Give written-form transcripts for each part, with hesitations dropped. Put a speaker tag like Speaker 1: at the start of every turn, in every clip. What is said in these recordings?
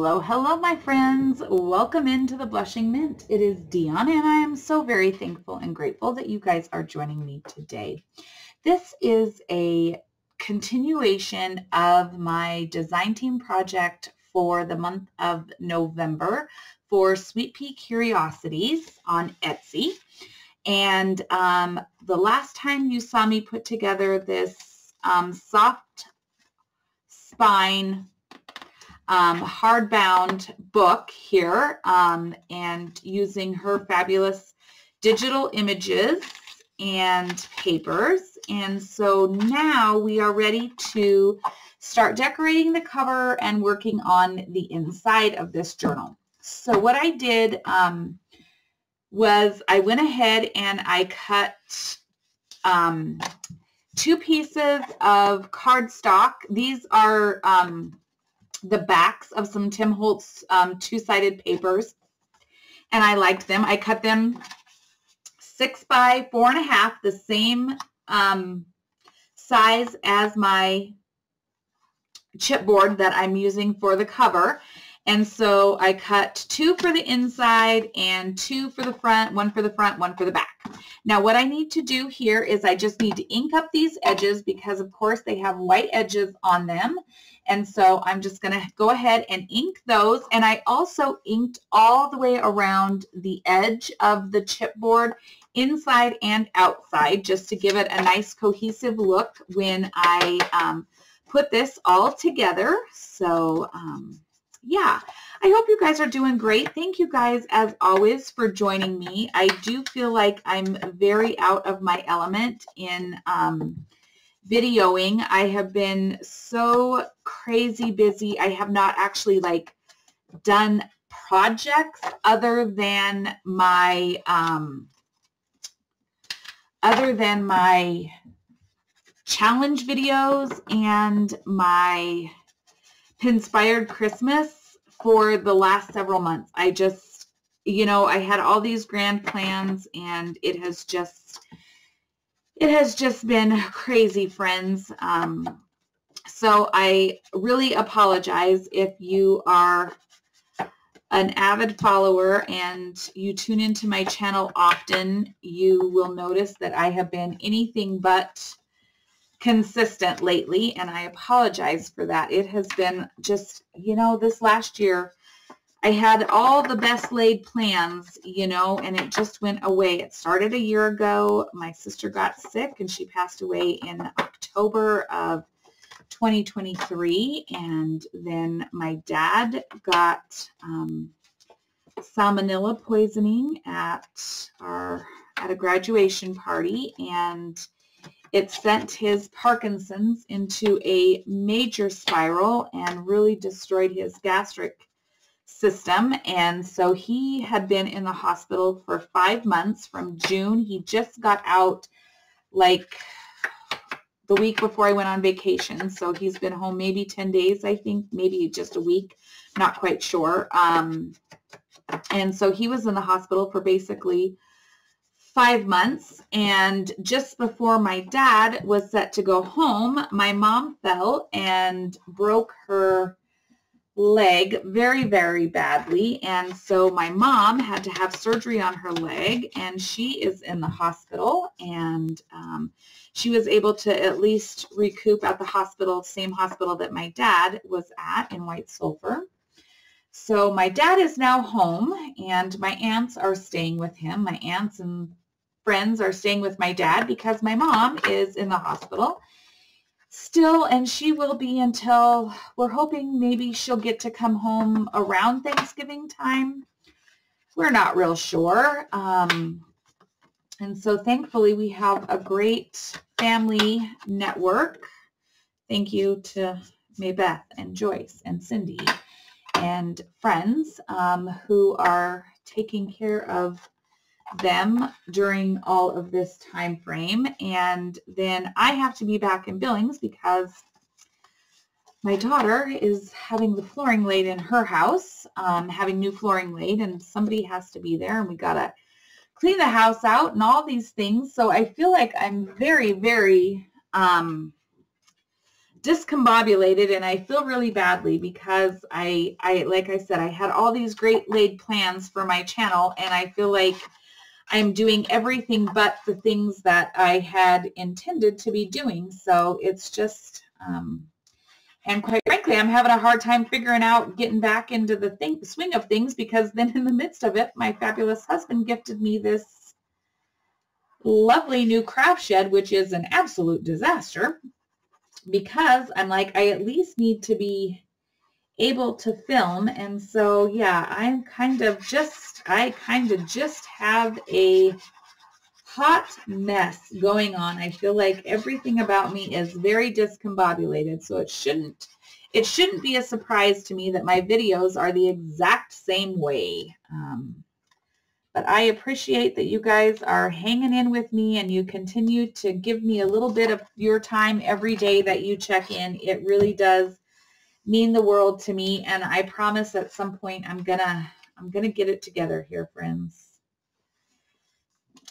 Speaker 1: Hello, hello, my friends. Welcome into the Blushing Mint. It is Dion, and I am so very thankful and grateful that you guys are joining me today. This is a continuation of my design team project for the month of November for Sweet Pea Curiosities on Etsy. And the last time you saw me put together this soft spine hardbound book here and using her fabulous digital images and papers. And so now we are ready to start decorating the cover and working on the inside of this journal. So what I did was I went ahead and I cut 2 pieces of cardstock. These are the backs of some Tim Holtz 2-sided papers, and I liked them. I cut them 6 by 4.5, the same size as my chipboard that I'm using for the cover. And so I cut 2 for the inside and 2 for the front, 1 for the front, 1 for the back. Now what I need to do here is I just need to ink up these edges because of course they have white edges on them. And so I'm just going to go ahead and ink those. And I also inked all the way around the edge of the chipboard, inside and outside, just to give it a nice cohesive look when I put this all together. So yeah, I hope you guys are doing great. Thank you guys, as always, for joining me. I do feel like I'm very out of my element in videoing. I have been so crazy busy. I have not actually done projects other than my challenge videos and my Pinspired Christmas for the last several months. I just, I had all these grand plans and it has just been crazy, friends. So I really apologize if you are an avid follower and you tune into my channel often. You will notice that I have been anything but consistent lately, and I apologize for that. It has been just, this last year, I had all the best laid plans, and it just went away. It started a year ago. My sister got sick and she passed away in October of 2023. And then my dad got salmonella poisoning at a graduation party, and it sent his Parkinson's into a major spiral and really destroyed his gastric system. And so he had been in the hospital for 5 months from June. He just got out the week before I went on vacation. So he's been home maybe 10 days, I think, maybe just a week, not quite sure. And so he was in the hospital for basically 5 months, and just before my dad was set to go home, my mom fell and broke her leg very, very badly, and so my mom had to have surgery on her leg, and she is in the hospital, and she was able to at least recoup at the hospital, same hospital that my dad was at in White Sulphur. So my dad is now home, and my aunts are staying with him. My aunts and friends are staying with my dad because my mom is in the hospital still, and she will be until, we're hoping maybe she'll get to come home around Thanksgiving time. We're not real sure. And so thankfully we have a great family network. Thank you to Maybeth and Joyce and Cindy and friends who are taking care of them during all of this time frame. And then I have to be back in Billings because my daughter is having the flooring laid in her house, having new flooring laid, and somebody has to be there, and we gotta clean the house out and all these things. So I feel like I'm very, very discombobulated, and I feel really badly because I like I said, I had all these great laid plans for my channel, and I feel like I'm doing everything but the things that I had intended to be doing. So it's just, and quite frankly, I'm having a hard time figuring out getting back into the swing of things, because then in the midst of it, my fabulous husband gifted me this lovely new craft shed, which is an absolute disaster, because I'm like, I at least need to be able to film. And so, yeah, I kind of just have a hot mess going on. I feel like everything about me is very discombobulated, so it shouldn't be a surprise to me that my videos are the exact same way. But I appreciate that you guys are hanging in with me, and you continue to give me a little bit of your time every day that you check in. It really does mean the world to me, and I promise at some point I'm gonna get it together here, friends.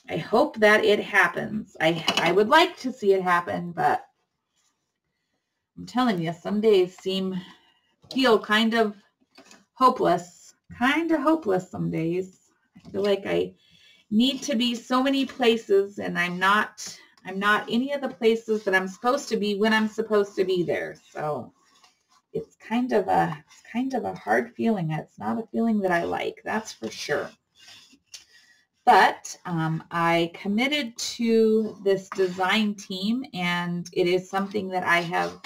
Speaker 1: I hope that it happens. I would like to see it happen, but I'm telling you, some days feel kind of hopeless some days. I feel like I need to be so many places, and I'm not any of the places that I'm supposed to be when I'm supposed to be there. So it's kind of a hard feeling. It's not a feeling that I like, that's for sure. But I committed to this design team, and it is something that I have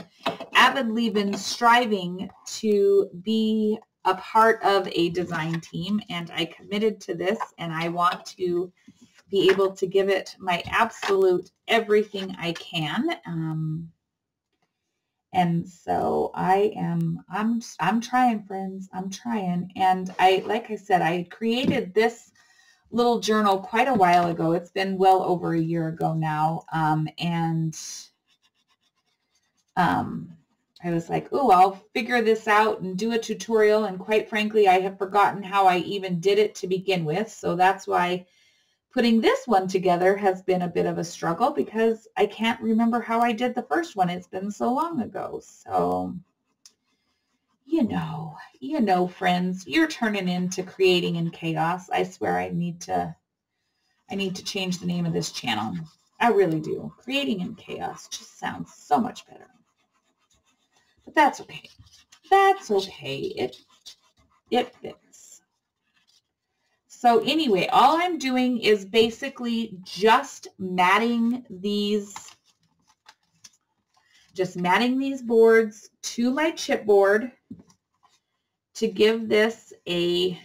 Speaker 1: avidly been striving to be a part of a design team, and I committed to this, and I want to be able to give it my absolute everything I can. And so I'm trying, friends. I'm trying. And like I said, I created this little journal quite a while ago. It's been well over a year ago now. I was like, oh, I'll figure this out and do a tutorial. And quite frankly, I have forgotten how I even did it to begin with. So that's why putting this one together has been a bit of a struggle, because I can't remember how I did the first one. It's been so long ago. So, you know, friends, you're turning into Creating in Chaos. I swear I need to change the name of this channel. I really do. Creating in Chaos just sounds so much better. But that's okay. That's okay. It fits. So anyway, all I'm doing is basically just matting these boards to my chipboard to give this a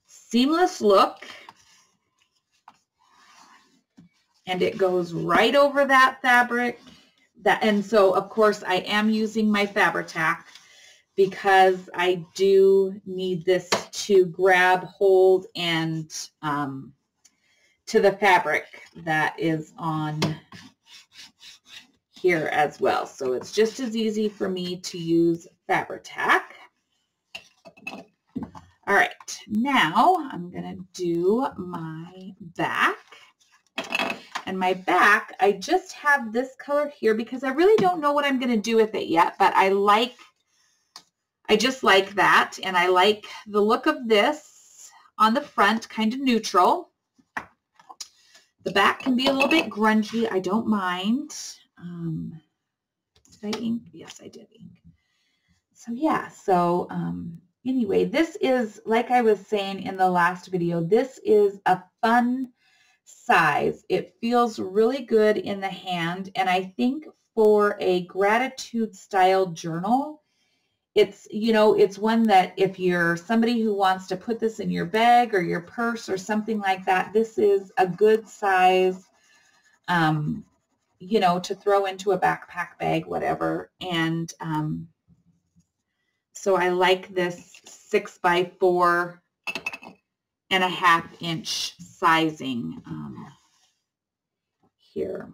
Speaker 1: seamless look. And it goes right over that fabric. And so, of course, I am using my Fabri-Tac, because I do need this to grab hold and to the fabric that is on here as well. So it's just as easy for me to use Fabri-Tac. All right, now I'm going to do my back. And my back, I just have this color here because I really don't know what I'm going to do with it yet, but I just like that, and I like the look of this on the front, kind of neutral. The back can be a little bit grungy. I don't mind. Did I ink? Yes, I did ink. So yeah, so anyway, this is, like I was saying in the last video, this is a fun size. It feels really good in the hand, and I think for a gratitude style journal, it's, you know, it's one that if you're somebody who wants to put this in your bag or your purse or something like that, this is a good size, you know, to throw into a backpack bag, whatever. And so I like this 6x4.5 inch sizing here.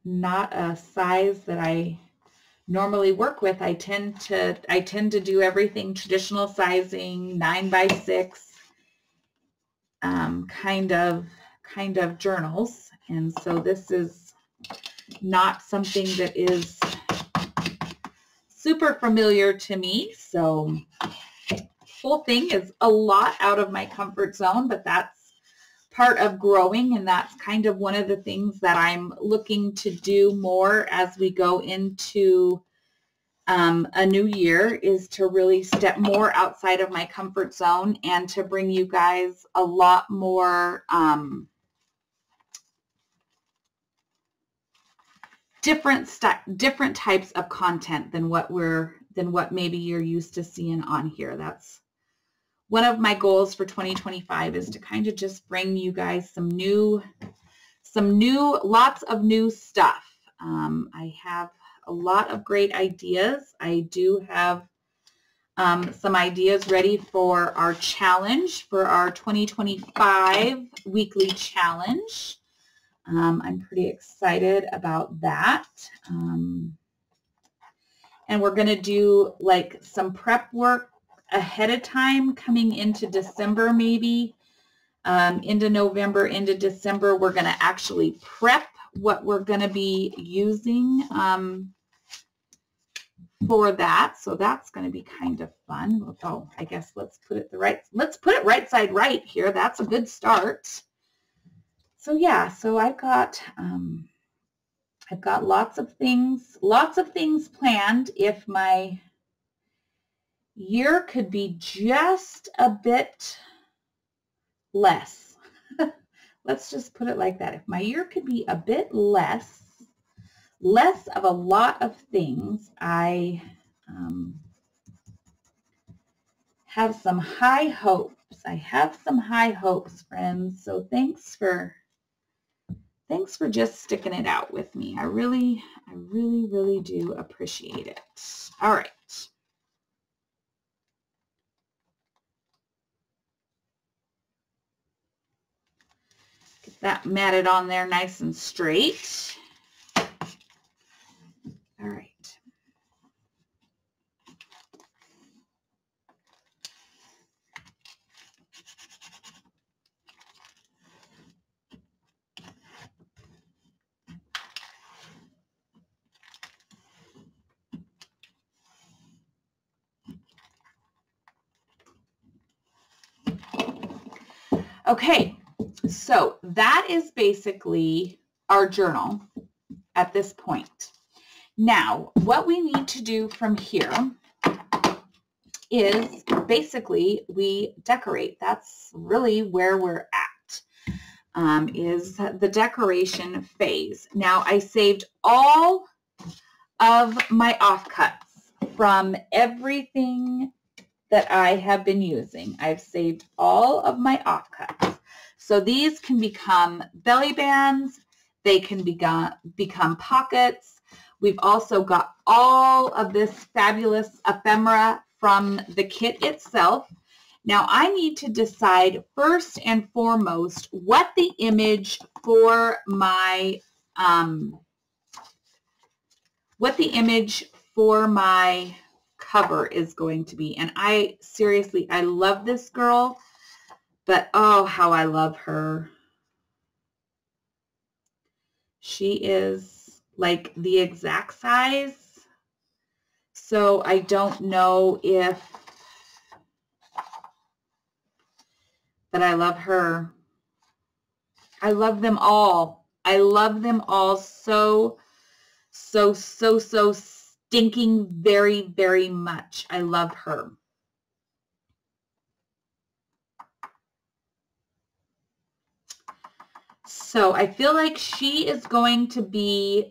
Speaker 1: Not a size that I normally work with. I tend to do everything traditional sizing, 9x6 kind of journals. And so this is not something that is super familiar to me. So whole thing is a lot out of my comfort zone, but that's part of growing, and that's kind of one of the things that I'm looking to do more as we go into a new year, is to really step more outside of my comfort zone and to bring you guys a lot more different types of content than what maybe you're used to seeing on here. That's one of my goals for 2025, is to kind of just bring you guys some new, lots of new stuff. I have a lot of great ideas. I do have some ideas ready for our challenge, for our 2025 weekly challenge. I'm pretty excited about that. And we're going to do like some prep work ahead of time coming into December, maybe into November, into December. We're going to actually prep what we're going to be using for that. So that's going to be kind of fun. Oh, I guess let's put it right side right here. That's a good start. So yeah, so I've got lots of things planned. If my year could be just a bit less, let's just put it like that. If my year could be a bit less of a lot of things, I have some high hopes. I have some high hopes, friends. So thanks for just sticking it out with me. I really do appreciate it. All right. Get that matted on there nice and straight. All right. Okay, so that is basically our journal at this point. Now, what we need to do from here is basically we decorate. That's really where we're at, is the decoration phase. Now, I saved all of my offcuts from everything that I have been using. I've saved all of my offcuts. So these can become belly bands. They can become pockets. We've also got all of this fabulous ephemera from the kit itself. Now I need to decide first and foremost what the image for my cover is going to be. And I love this girl, but oh, how I love her. She is like the exact size. So I don't know but I love her. I love them all. I love them all so stinking very, very much. I love her. So I feel like she's going to be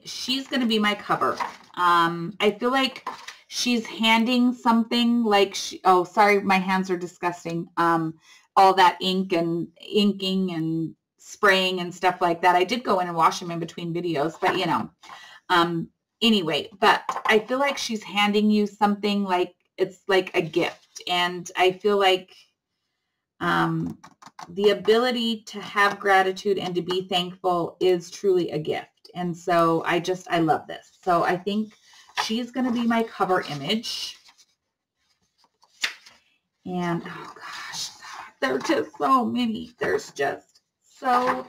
Speaker 1: my cover. I feel like she's handing something like oh, sorry, my hands are disgusting. All that ink and inking and spraying and stuff like that. I did go in and wash them in between videos, but you know, anyway, but I feel like she's handing you something like it's like a gift. And I feel like the ability to have gratitude and to be thankful is truly a gift. And so I love this. So I think she's going to be my cover image. And, oh gosh, there are just so many. There's just so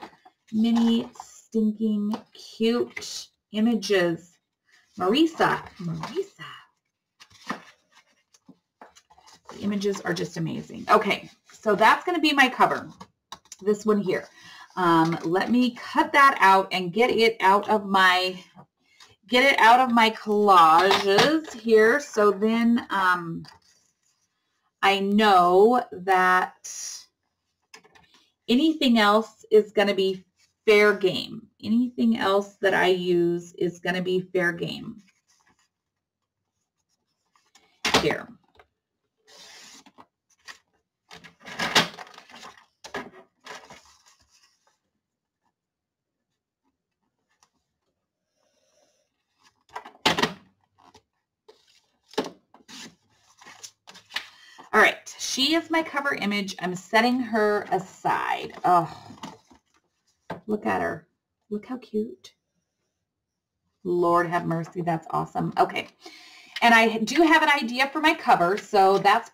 Speaker 1: many stinking cute images. Marisa. The images are just amazing. Okay, so that's going to be my cover. This one here. Let me cut that out and get it out of my collages here. So then I know that anything else is going to be fair game. Anything else that I use is going to be fair game here. All right, she is my cover image. I'm setting her aside. Oh, look at her. Look how cute. Lord have mercy, that's awesome. Okay, and I do have an idea for my cover, so that's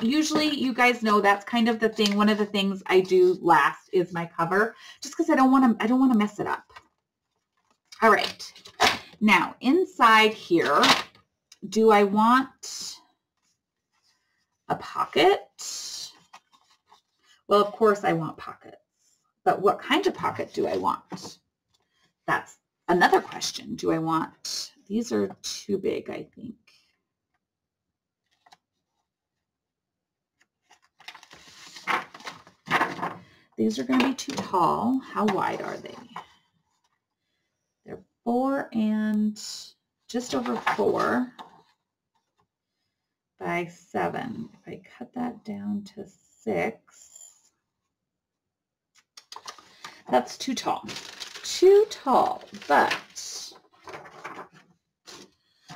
Speaker 1: usually, you guys know, that's kind of the thing. One of the things I do last is my cover, just because I don't want to mess it up. All right, now inside here, do I want a pocket? Well, of course I want pockets, but what kind of pocket do I want? That's another question. Do I want, these are too big, I think. These are going to be too tall. How wide are they? They're 4 and just over 4 by 7. If I cut that down to 6, that's too tall. Too tall, but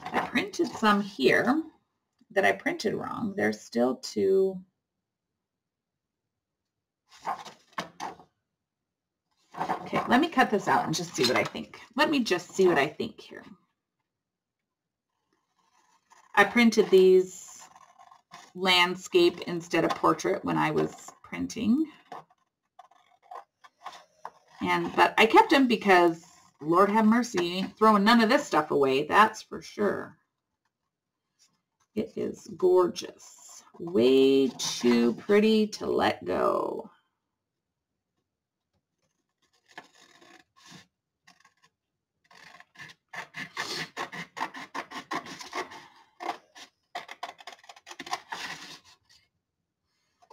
Speaker 1: I printed some here that I printed wrong. They're still too... Okay, let me cut this out and just see what I think. Let me just see what I think here. I printed these landscape instead of portrait when I was printing. But I kept them because, Lord have mercy, you ain't throwing none of this stuff away, that's for sure. It is gorgeous. Way too pretty to let go.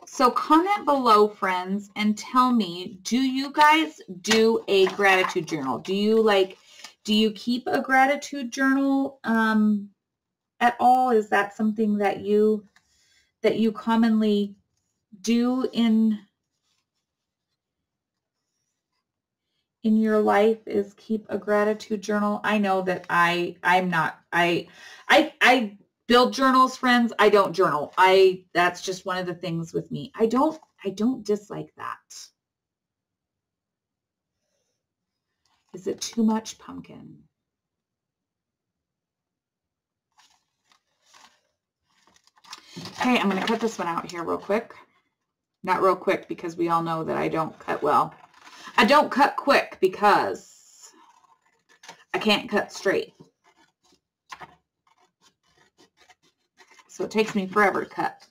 Speaker 1: So comment below, friends, and tell me, do you guys do a gratitude journal? Do you keep a gratitude journal at all? Is that something that you commonly do in your life, is keep a gratitude journal? I know that I build journals, friends. I don't journal. That's just one of the things with me. I don't dislike that. Is it too much pumpkin? Okay, I'm going to cut this one out here real quick. Not real quick, because we all know that I don't cut well. I don't cut quick because I can't cut straight. So it takes me forever to cut.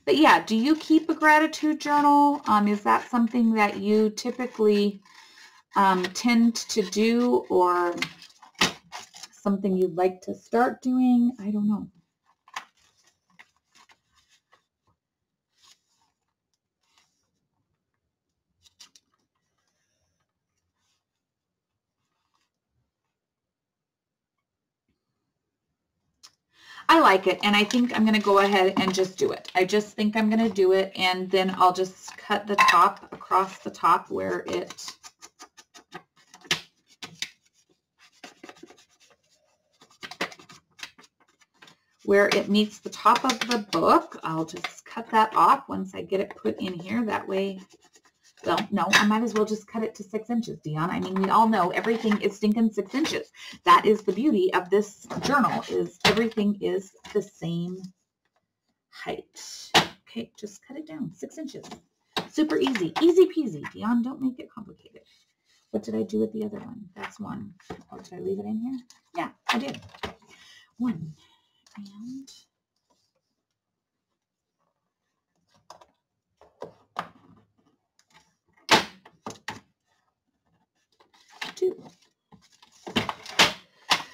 Speaker 1: But yeah, do you keep a gratitude journal? Is that something that you typically tend to do, or something you'd like to start doing? I don't know. I like it, and I think I'm going to go ahead and just do it. I just think I'm going to do it, and then I'll just cut the top across the top where it meets the top of the book. I'll just cut that off once I get it put in here. That way Well, no, I might as well just cut it to 6 inches, Dion. I mean, we all know everything is stinking 6 inches. That is the beauty of this journal, is everything is the same height. Okay, just cut it down 6 inches. Super easy. Easy peasy. Dion, don't make it complicated. What did I do with the other one? That's one. Oh, did I leave it in here? Yeah, I did. 1 and 2.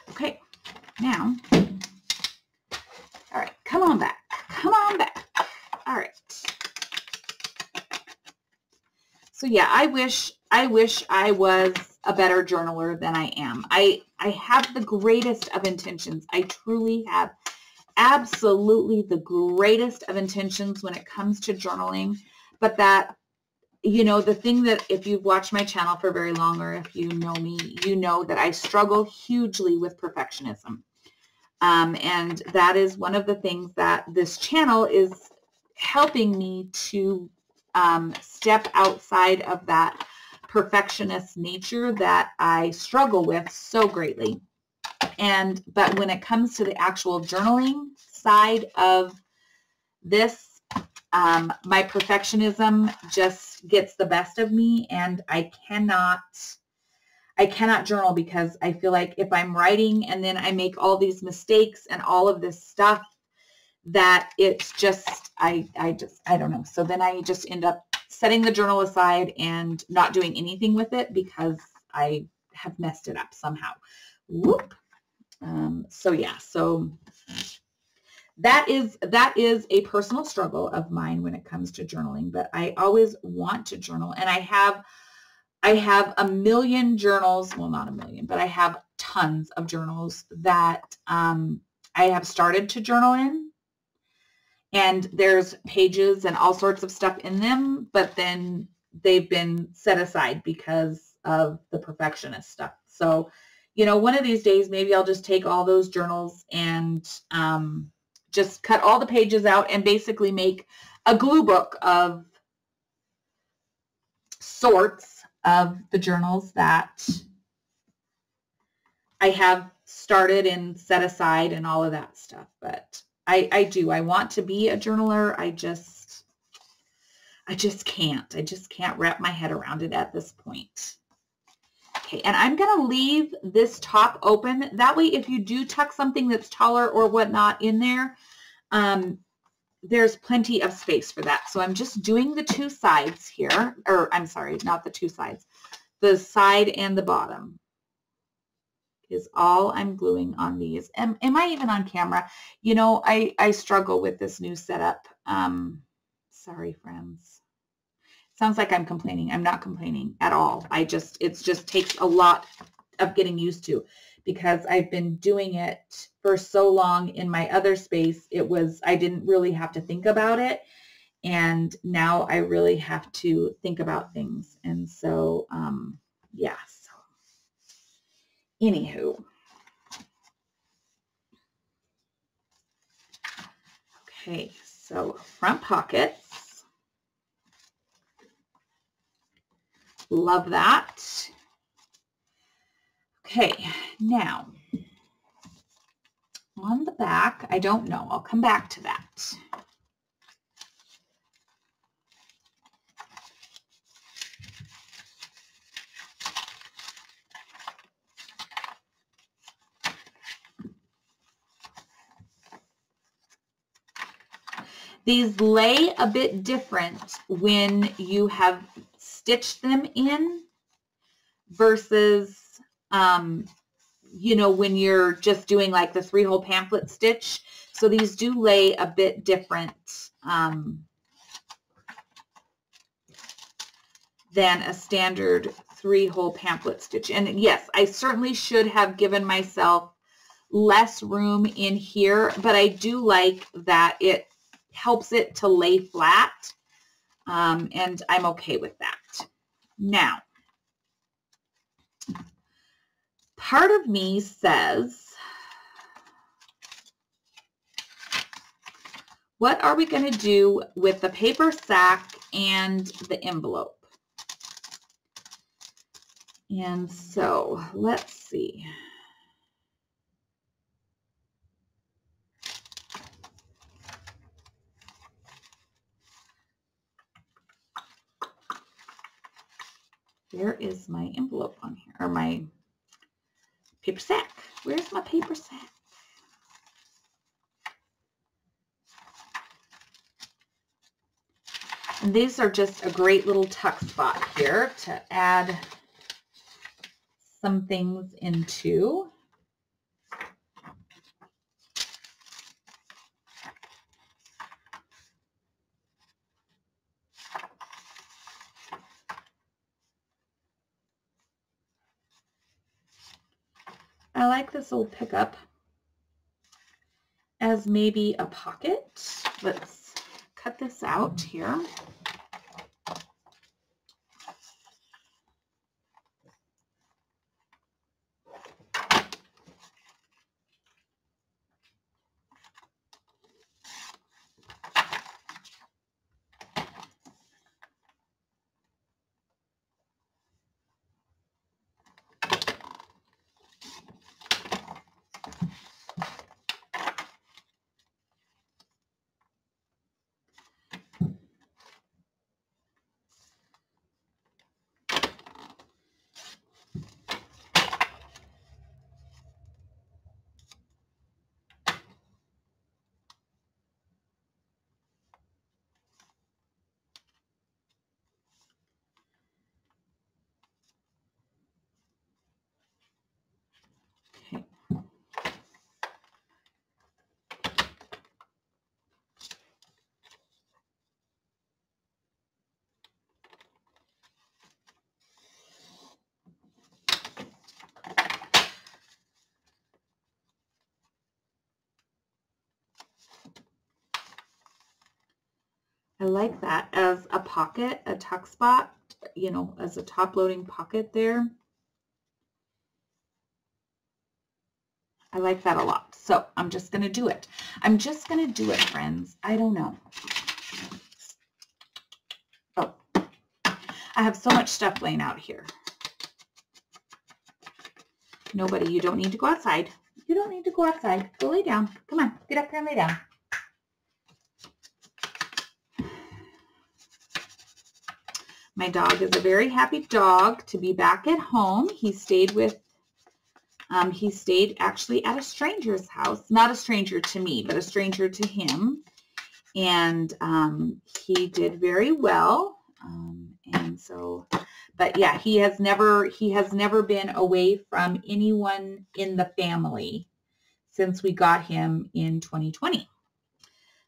Speaker 1: Okay, now, all right, come on back. Come on back. All right. So yeah, I wish I was a better journaler than I am. I have the greatest of intentions. I truly have absolutely the greatest of intentions when it comes to journaling, but that, you know, the thing that if you've watched my channel for very long, or if you know me, you know that I struggle hugely with perfectionism. And that is one of the things that this channel is helping me to step outside of that perfectionist nature that I struggle with so greatly. But when it comes to the actual journaling side of this, my perfectionism just gets the best of me, and I cannot journal because I feel like if I'm writing and then I make all these mistakes and all of this stuff, that it's just, I don't know. So then I just end up setting the journal aside and not doing anything with it because I have messed it up somehow. Whoop. So yeah, so that is a personal struggle of mine when it comes to journaling, but I always want to journal, and I have a million journals, well, not a million, but I have tons of journals that I have started to journal in, and there's pages and all sorts of stuff in them, but then they've been set aside because of the perfectionist stuff. So, you know, one of these days, maybe I'll just take all those journals and just cut all the pages out and basically make a glue book of sorts of the journals that I have started and set aside and all of that stuff. But I want to be a journaler. I just can't wrap my head around it at this point. Okay, and I'm going to leave this top open. That way, if you do tuck something that's taller or whatnot in there, there's plenty of space for that. So I'm just doing the 2 sides here, or I'm sorry, not the 2 sides. The side and the bottom is all I'm gluing on these. Am I even on camera? You know, I struggle with this new setup. Sorry, friends. Sounds like I'm complaining. I'm not complaining at all. It just takes a lot of getting used to, because I've been doing it for so long in my other space. I didn't really have to think about it. And now I really have to think about things. And so, yeah, so anywho. Okay, so front pockets. Love that. Okay, now on the back, I don't know. I'll come back to that. These lay a bit different when you have stitched them in versus, you know, when you're just doing like the 3-hole pamphlet stitch. So these do lay a bit different than a standard 3-hole pamphlet stitch. And yes, I certainly should have given myself less room in here, but I do like that it helps it to lay flat, and I'm okay with that. Now, part of me says, what are we going to do with the paper sack and the envelope? And so let's see. Where is my envelope on here, or my paper sack? Where's my paper sack? And these are just a great little tuck spot here to add some things into. I like this old pickup as maybe a pocket. Let's cut this out here. Okay. I like that as a pocket, a tuck spot, you know, as a top loading pocket there. I like that a lot. So I'm just going to do it. I'm just going to do it, friends. I don't know. Oh, I have so much stuff laying out here. Nobody, you don't need to go outside. You don't need to go outside. Go lay down. Come on, get up here and lay down. My dog is a very happy dog to be back at home. He stayed actually at a stranger's house. Not a stranger to me, but a stranger to him. And he did very well. And so, but yeah, he has never been away from anyone in the family since we got him in 2020.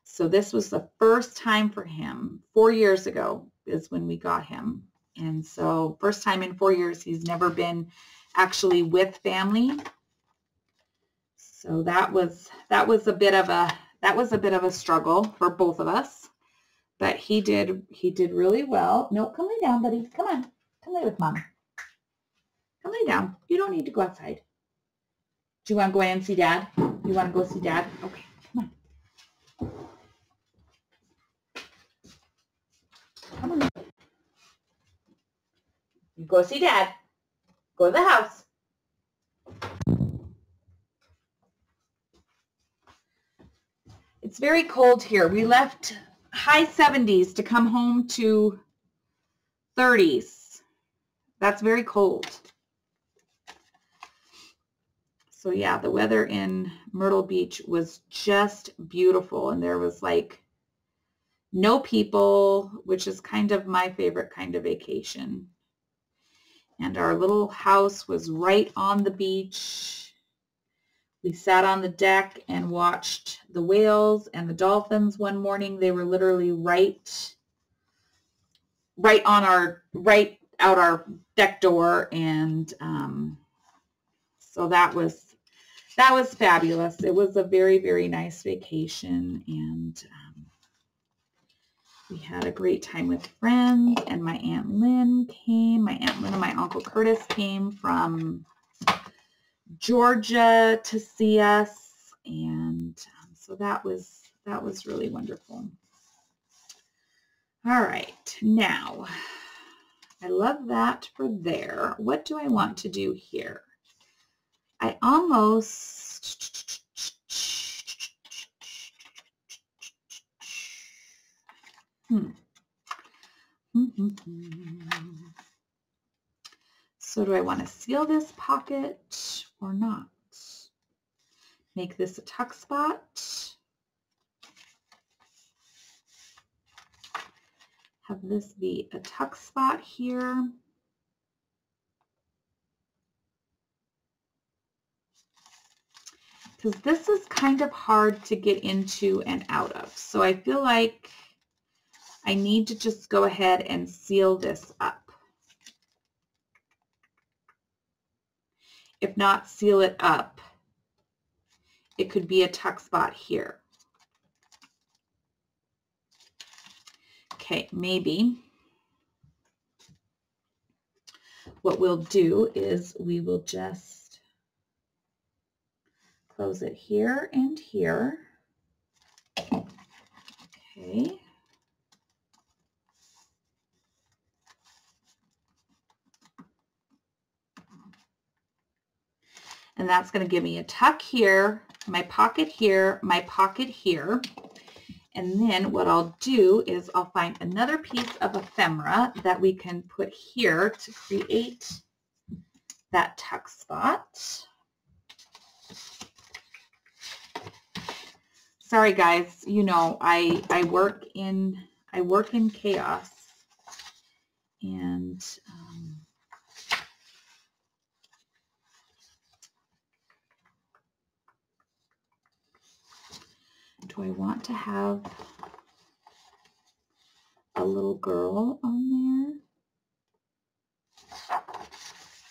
Speaker 1: So this was the first time for him. 4 years ago is when we got him. And so first time in 4 years, he's never been actually with family. So that was a bit of a struggle for both of us. But he did really well. No, come lay down, buddy. Come on. Come lay with Mom. Come lay down. You don't need to go outside. Do you want to go in and see Dad? You want to go see Dad? Okay, come on. Come on. You go see Dad. Go to the house. It's very cold here. We left high 70s to come home to 30s. That's very cold. So yeah, the weather in Myrtle Beach was just beautiful, and there was like no people, which is kind of my favorite kind of vacation. And our little house was right on the beach. We sat on the deck and watched the whales and the dolphins one morning. They were literally right out our deck door, and so that was fabulous. It was a very, very nice vacation, and we had a great time with friends, and my Aunt Lynn came. My Aunt Lynn and my Uncle Curtis came from Georgia to see us, and so that was really wonderful. All right, now I love that for there. What do I want to do here? I almost, So do I want to seal this pocket or not? Make this a tuck spot. Have this be a tuck spot here. Because this is kind of hard to get into and out of. So I feel like I need to just go ahead and seal this up. If not seal it up, it could be a tuck spot here. Okay, maybe what we'll do is we will just close it here and here. Okay. And that's going to give me a tuck here, my pocket here, my pocket here. And then what I'll do is I'll find another piece of ephemera that we can put here to create that tuck spot. Sorry guys, you know, I work in chaos, and do I want to have a little girl on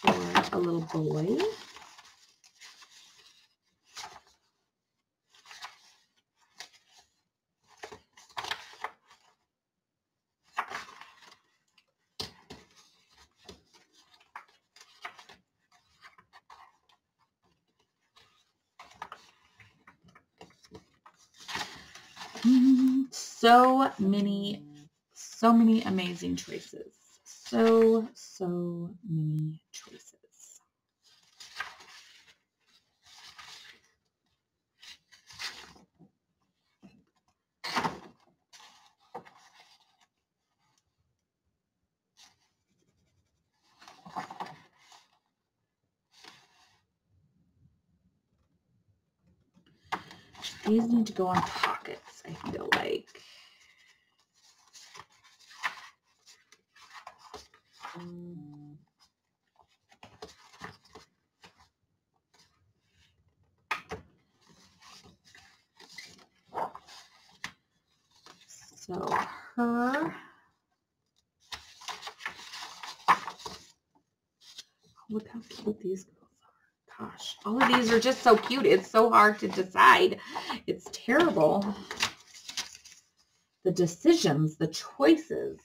Speaker 1: there or a little boy? So many amazing choices. So many choices. These need to go on pockets, I feel like. So her, look how cute these girls are. Gosh, all of these are just so cute. It's so hard to decide. It's terrible. The decisions, the choices.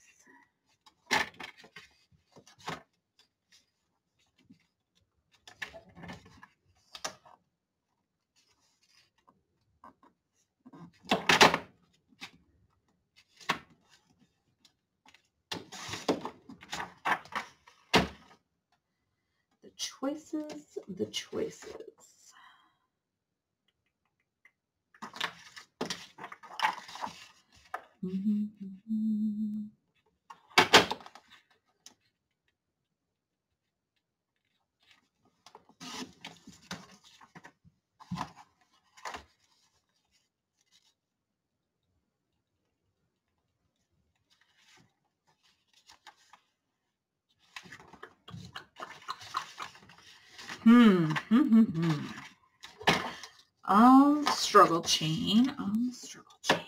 Speaker 1: The choices. Struggle chain. Struggle chain.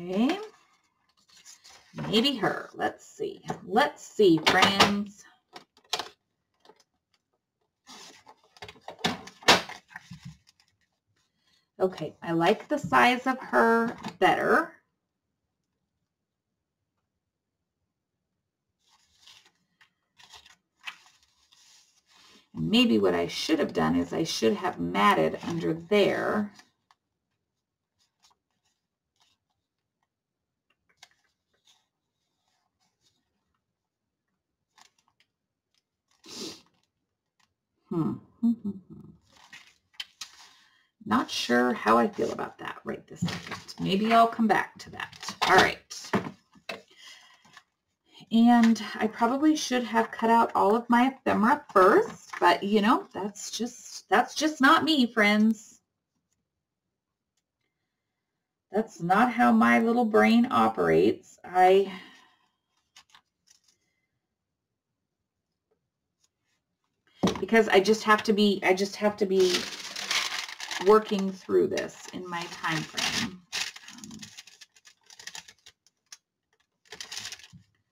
Speaker 1: Okay, maybe her. Let's see. Let's see, friends. Okay, I like the size of her better. And maybe what I should have done is I should have matted under there. Not sure how I feel about that right this second. Maybe I'll come back to that. All right. And I probably should have cut out all of my ephemera first, but you know, that's just not me, friends. That's not how my little brain operates. Because I just have to be working through this in my time frame.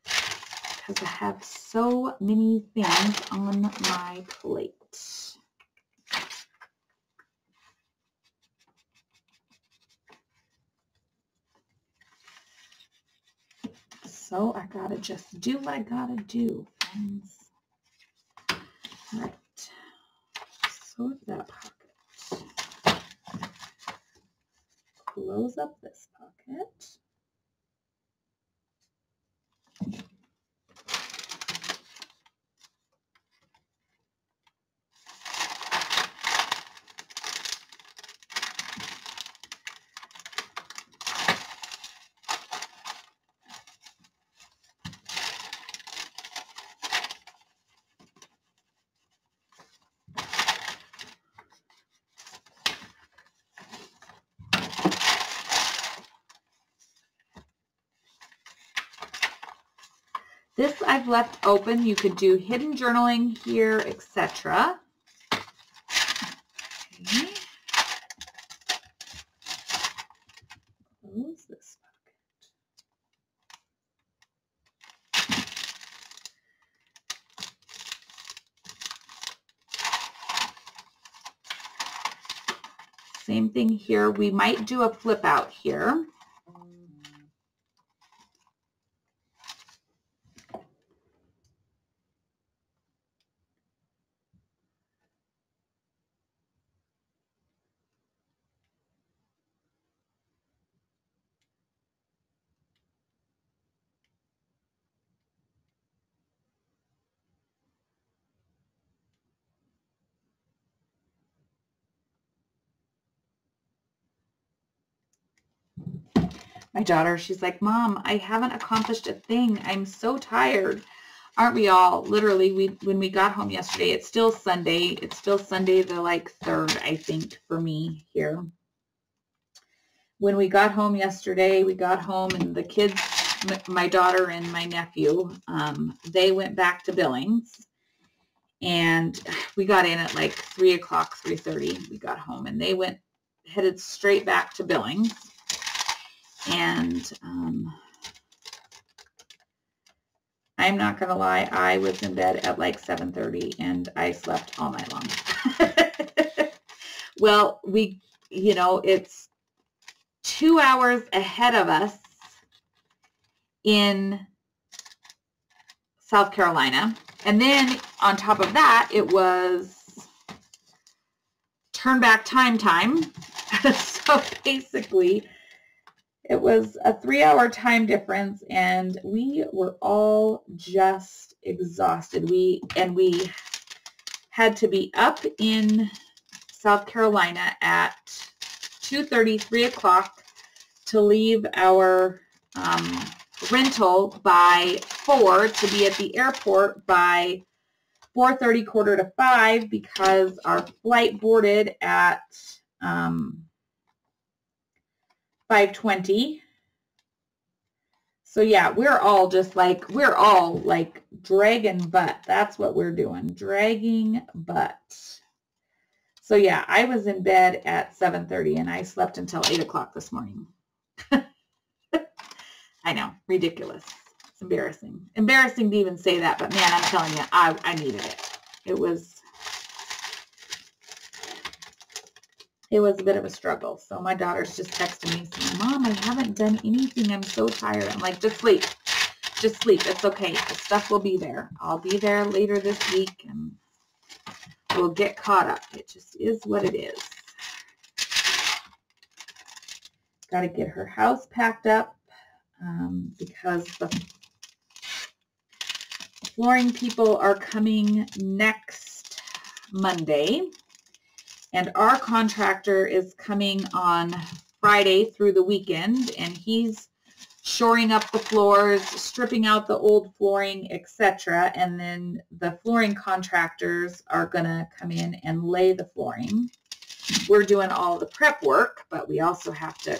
Speaker 1: Because I have so many things on my plate. So I gotta just do what I gotta do, friends. All right. So that pocket. Close up this pocket. This I've left open. You could do hidden journaling here, etc. Okay. Close this pocket. Same thing here. We might do a flip out here. My daughter, she's like, Mom, I haven't accomplished a thing. I'm so tired. Aren't we all? Literally, when we got home yesterday, it's still Sunday. It's still Sunday the 3rd, I think, for me here. When we got home yesterday, we got home and the kids, my daughter and my nephew, they went back to Billings. And we got in at 3 o'clock, 3:30. We got home and they headed straight back to Billings. And I'm not going to lie, I was in bed at 7:30 and I slept all night long. Well, it's 2 hours ahead of us in South Carolina. And then on top of that, it was turn back time. So basically, it was a 3-hour time difference, and we were all just exhausted. We had to be up in South Carolina at 2:30, 3 o'clock to leave our rental by 4 to be at the airport by 4:30, 4:45, because our flight boarded at 5:20. So yeah, we're all dragging butt. That's what we're doing, dragging butt. So yeah, I was in bed at 7:30 and I slept until 8 o'clock this morning. I know, ridiculous. It's embarrassing. Embarrassing to even say that, but man, I'm telling you, I needed it. It was it was a bit of a struggle. So my daughter's just texting me saying, Mom, I haven't done anything. I'm so tired. I'm like, just sleep. Just sleep. It's okay. The stuff will be there. I'll be there later this week and we'll get caught up. It just is what it is. Got to get her house packed up because the flooring people are coming next Monday. And our contractor is coming on Friday through the weekend, and he's shoring up the floors, stripping out the old flooring, etc. And then the flooring contractors are going to come in and lay the flooring. We're doing all the prep work, but we also have to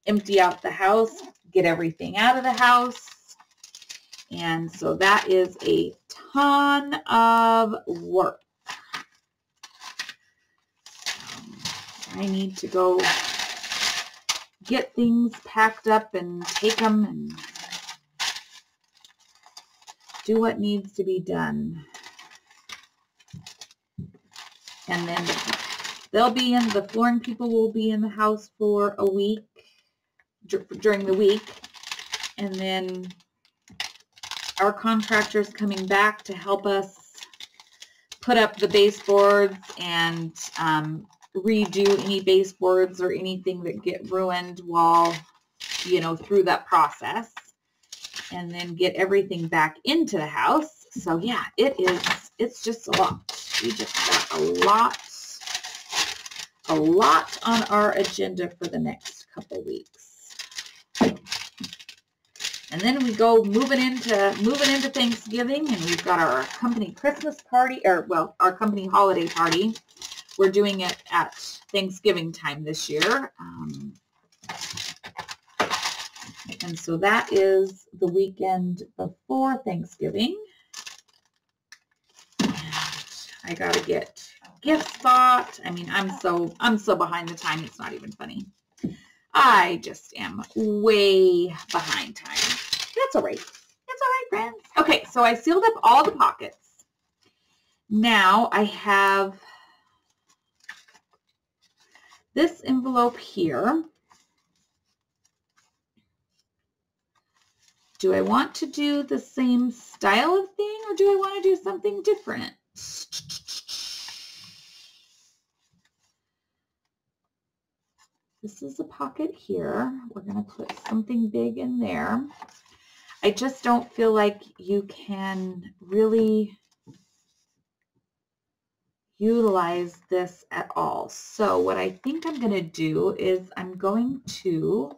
Speaker 1: empty out the house, get everything out of the house. And so that is a ton of work. I need to go get things packed up and take them and do what needs to be done. And then the flooring people will be in the house for a week, during the week. And then our contractor's coming back to help us put up the baseboards and redo any baseboards or anything that get ruined while, through that process, and then get everything back into the house. So yeah, it's just a lot. We just got a lot on our agenda for the next couple weeks. And then we go moving into Thanksgiving, and we've got our company Christmas party, our company holiday party. We're doing it at Thanksgiving time this year. And so that is the weekend before Thanksgiving. And I got to get gifts bought. I mean, I'm so behind the time. It's not even funny. I just am way behind time. That's all right. That's all right, friends. Okay, so I sealed up all the pockets. Now I have this envelope here. Do I want to do the same style of thing, or do I want to do something different? This is a pocket here. We're going to put something big in there. I just don't feel like you can really utilize this at all. So what I think I'm going to do is I'm going to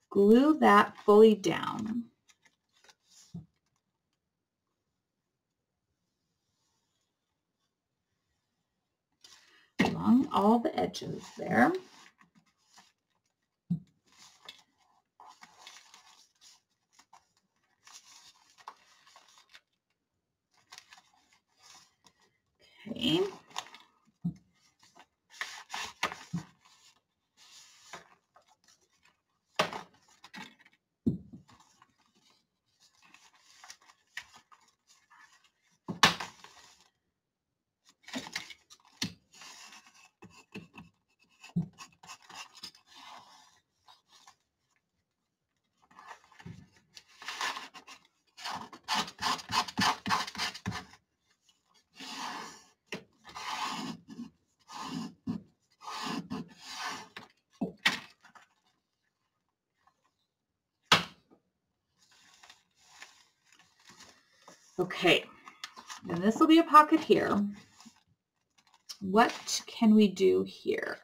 Speaker 1: glue that fully down. Along all the edges there. Okay. Okay, and this will be a pocket here. What can we do here?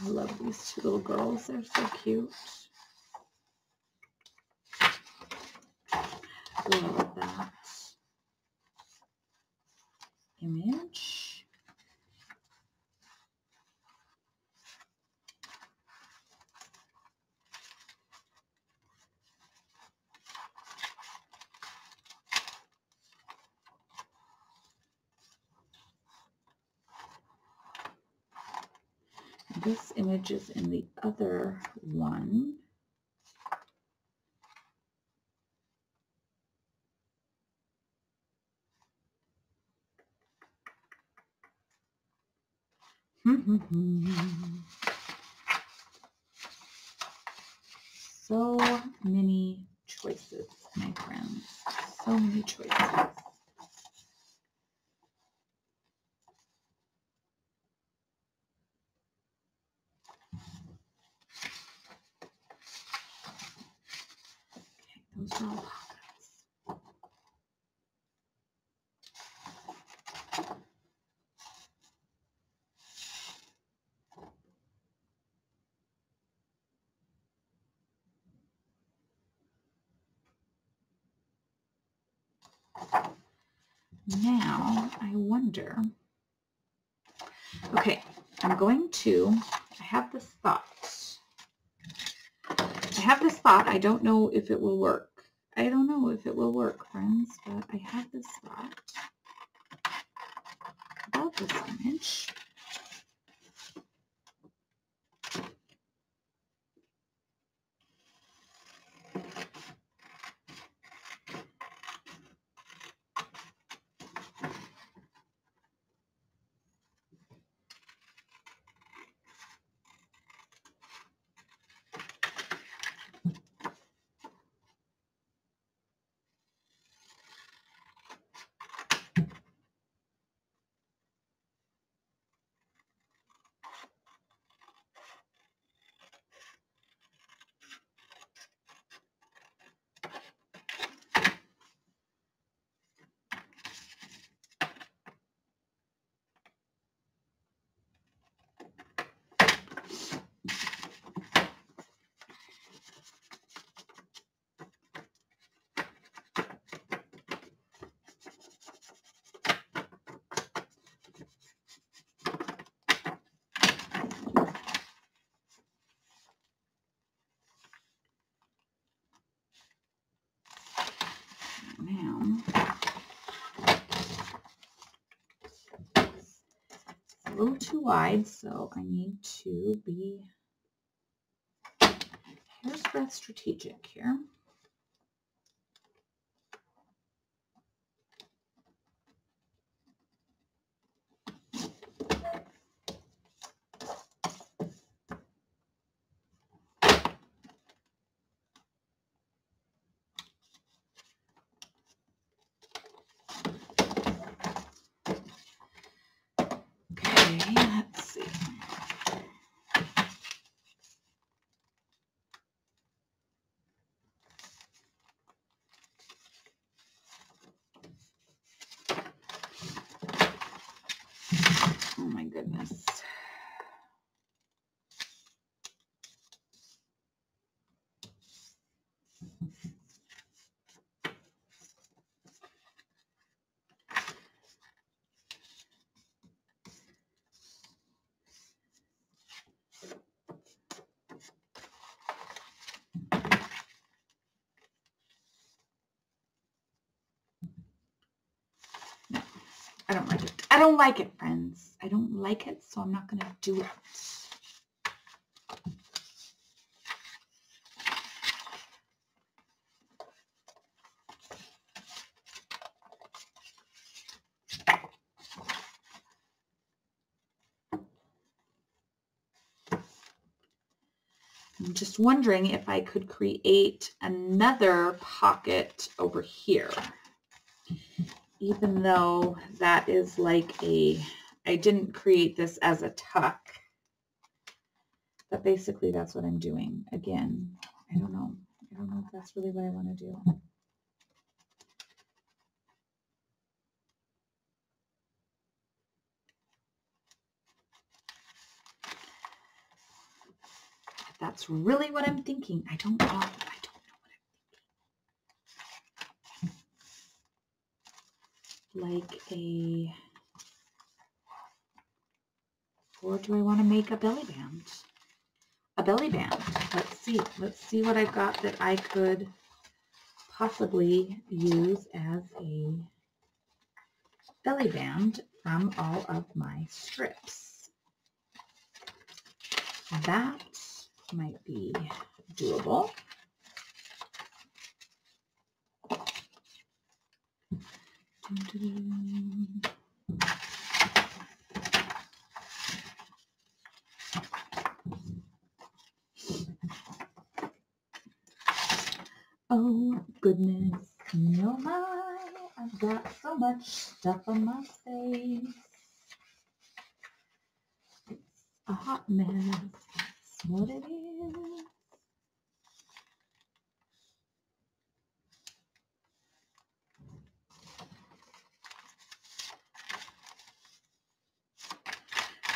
Speaker 1: I love these two little girls. They're so cute. Love that image. this image is in the other one. So many choices, my friends. So many choices. Those are all pockets. Now, I wonder, okay, I have this thought. I don't know if it will work. I don't know if it will work, friends, but I have this thought about this image. Now, it's a little too wide, so I need to be, here's the strategic here. Let's see. Oh my goodness. I don't like it. I don't like it, friends. I don't like it, so I'm not going to do it. I'm just wondering if I could create another pocket over here. Even though that is like I didn't create this as a tuck, but basically that's what I'm doing. Again, I don't know if that's really what I want to do. If that's really what I'm thinking, I don't know. I don't know what I'm thinking. Like or do I want to make a belly band? A belly band. Let's see. Let's see what I've got that I could possibly use as a belly band from all of my strips. that might be doable. Oh goodness, no my, I've got so much stuff on my face. It's a hot mess, that's what it is.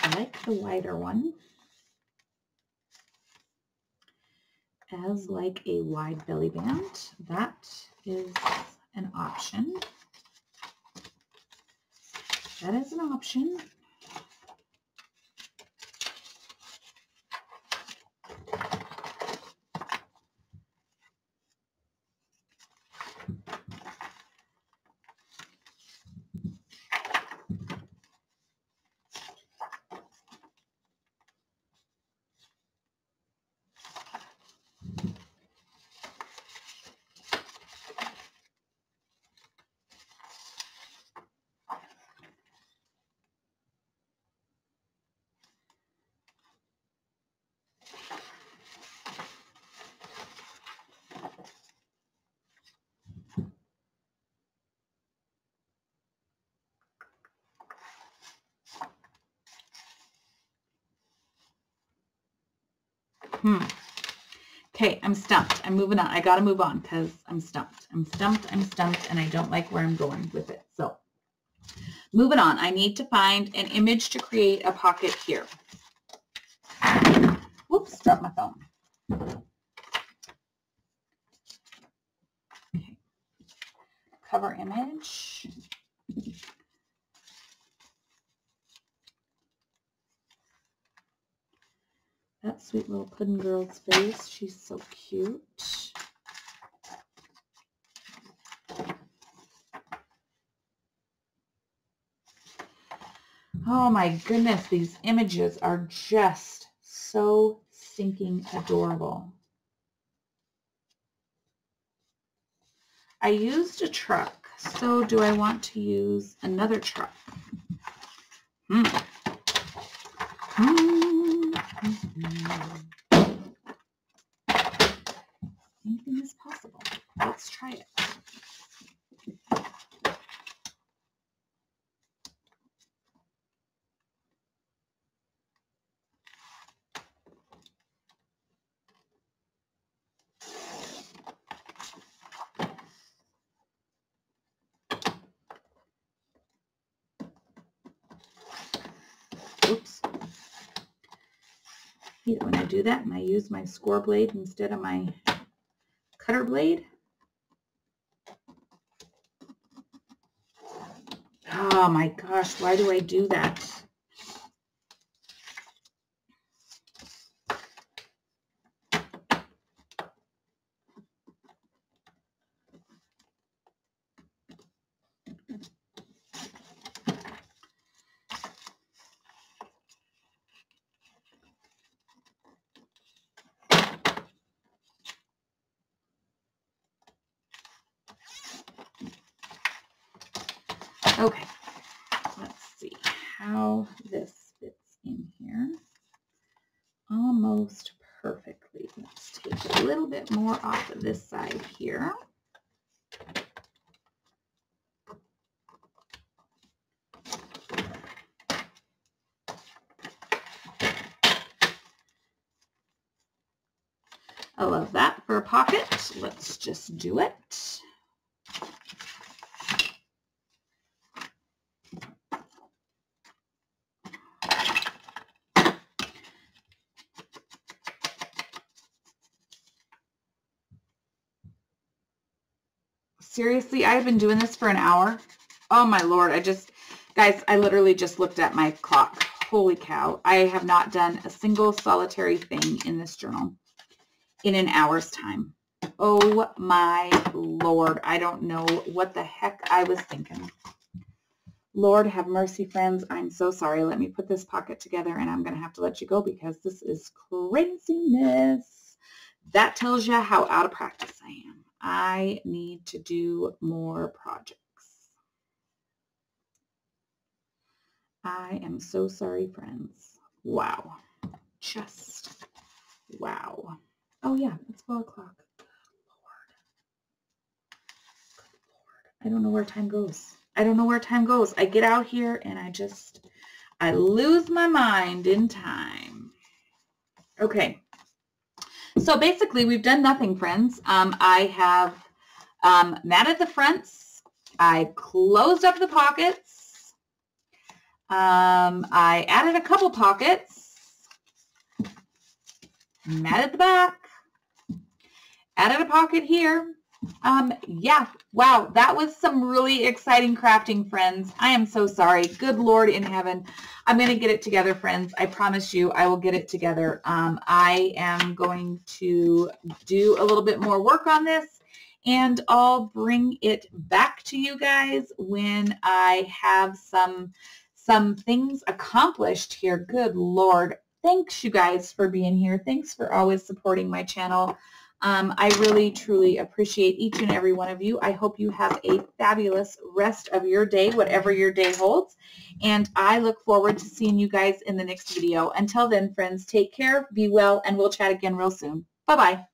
Speaker 1: I like the wider one as like a wide belly band. That is an option. That is an option. Okay, I'm stumped. I'm moving on. I got to move on because I'm stumped. I'm stumped, and I don't like where I'm going with it. So, moving on. I need to find an image to create a pocket here. Whoops, dropped my phone. Okay. Cover image. That sweet little pudding girl's face. She's so cute. Oh my goodness, these images are just so stinking adorable. I used a truck, so do I want to use another truck? Anything is possible. Let's try it. Oops. Hate it when I do that and I use my score blade instead of my cutter blade. Oh my gosh, why do I do that? Okay, let's see how this fits in here. Almost perfectly. Let's take a little bit more off of this side here. I love that for a pocket. Let's just do it. Seriously, I've been doing this for an hour. Oh my Lord, guys, I literally just looked at my clock. Holy cow. I have not done a single solitary thing in this journal in an hour's time. Oh my Lord, I don't know what the heck I was thinking. Lord have mercy, friends. I'm so sorry. Let me put this pocket together and I'm going to have to let you go because this is craziness. That tells you how out of practice I am. I need to do more projects. I am so sorry, friends. Wow. Just wow. Oh yeah, it's 4 o'clock. Lord. Good Lord. I don't know where time goes. I don't know where time goes. I get out here and I lose my mind in time. Okay. So basically we've done nothing, friends. I have matted the fronts. I closed up the pockets. I added a couple pockets. Matted the back. Added a pocket here. Yeah, wow, that was some really exciting crafting, friends. I am so sorry. Good Lord in heaven. I'm going to get it together, friends. I promise you I will get it together. I am going to do a little bit more work on this, and I'll bring it back to you guys when I have some things accomplished here. Good Lord. Thanks, you guys, for being here. Thanks for always supporting my channel. I really, truly appreciate each and every one of you. I hope you have a fabulous rest of your day, whatever your day holds. And I look forward to seeing you guys in the next video. Until then, friends, take care, be well, and we'll chat again real soon. Bye-bye.